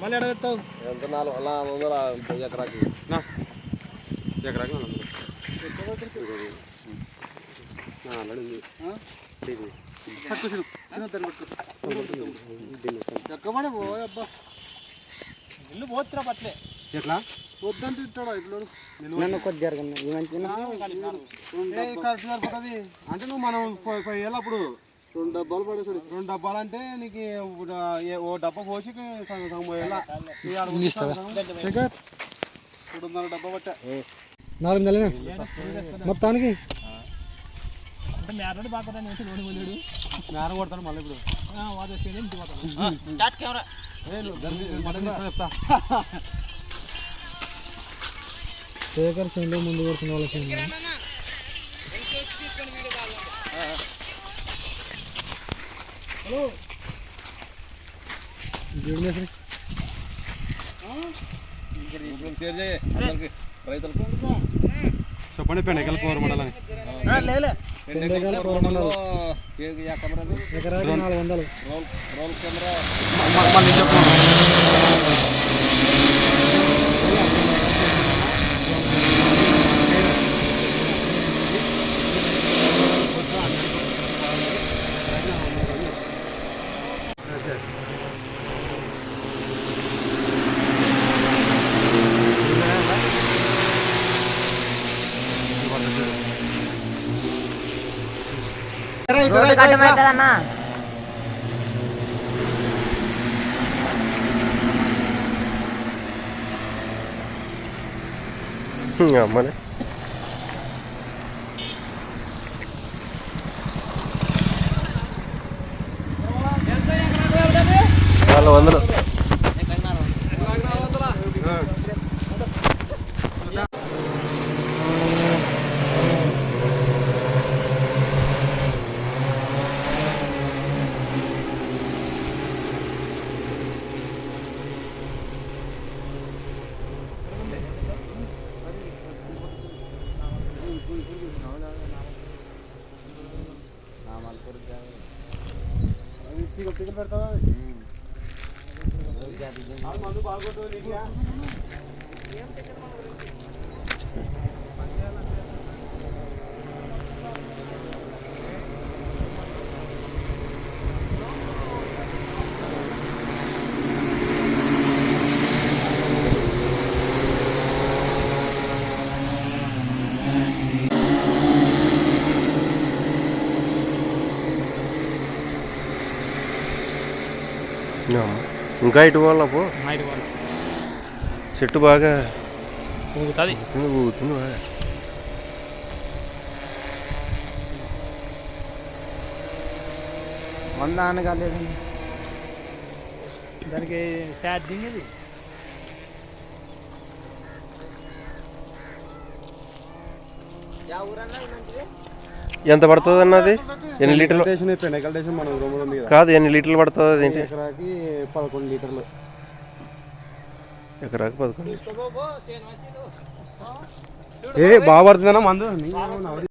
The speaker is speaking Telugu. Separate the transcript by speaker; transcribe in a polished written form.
Speaker 1: మళ్ళీ అడుగుతావు
Speaker 2: ఎంత 400 ఎకరాకి
Speaker 1: ఎక్కబడే పోయబ్బా ఇల్లు పోతురా పట్లే
Speaker 2: ఎట్లా
Speaker 1: వద్దంటే ఇస్తాడు ఇట్లు
Speaker 2: నన్ను కొద్ది జరగండి సరిపోతుంది అంటే నువ్వు మనం 5 ఏళ్ళు అప్పుడు
Speaker 1: 2 డబ్బాలు పడేసాడు
Speaker 2: 2 డబ్బాలు అంటే నీకు ఓ డబ్బా పోసి సగం పోయేలా
Speaker 1: 3.5 డబ్బా పట్టా
Speaker 3: 4 నెలలే మొత్తానికి
Speaker 1: అంటే మేరడు బాగా లోని వెళ్ళాడు
Speaker 2: మేర కొడతాను మళ్ళీ ఇప్పుడు
Speaker 1: వాడు వచ్చేది ఇంటి పోతాడు స్టార్ట్ కెమెరా
Speaker 2: చెప్తా
Speaker 3: శేఖర్ సెండ్ ముందు కొడుతున్న వాళ్ళ సెండ్
Speaker 1: హలో
Speaker 2: షేర్ చేయి రైతులకు చెప్పండి పెండెకల్ పవర్ మండలని
Speaker 3: ఎకరాకి 400
Speaker 2: రోల్ కెమెరా అమ్మనే వాళ్ళు 100 ఇంకా ఇటు వాళ్ళ చెట్టు బాగా ఊగుతుంది బాగా
Speaker 3: వంద అనగాలేదు
Speaker 1: దానికి ఛార్జింగ్ ఇది
Speaker 2: ఎంత పడుతుంది అన్నది ఎన్ని లీటర్లు కాదు ఎన్ని లీటర్లు పడుతుంది అదేంటి
Speaker 3: ఎకరాకి 11 లీటర్లు
Speaker 2: ఎకరాకి 11
Speaker 3: బాగా పడుతుందన్నా మందు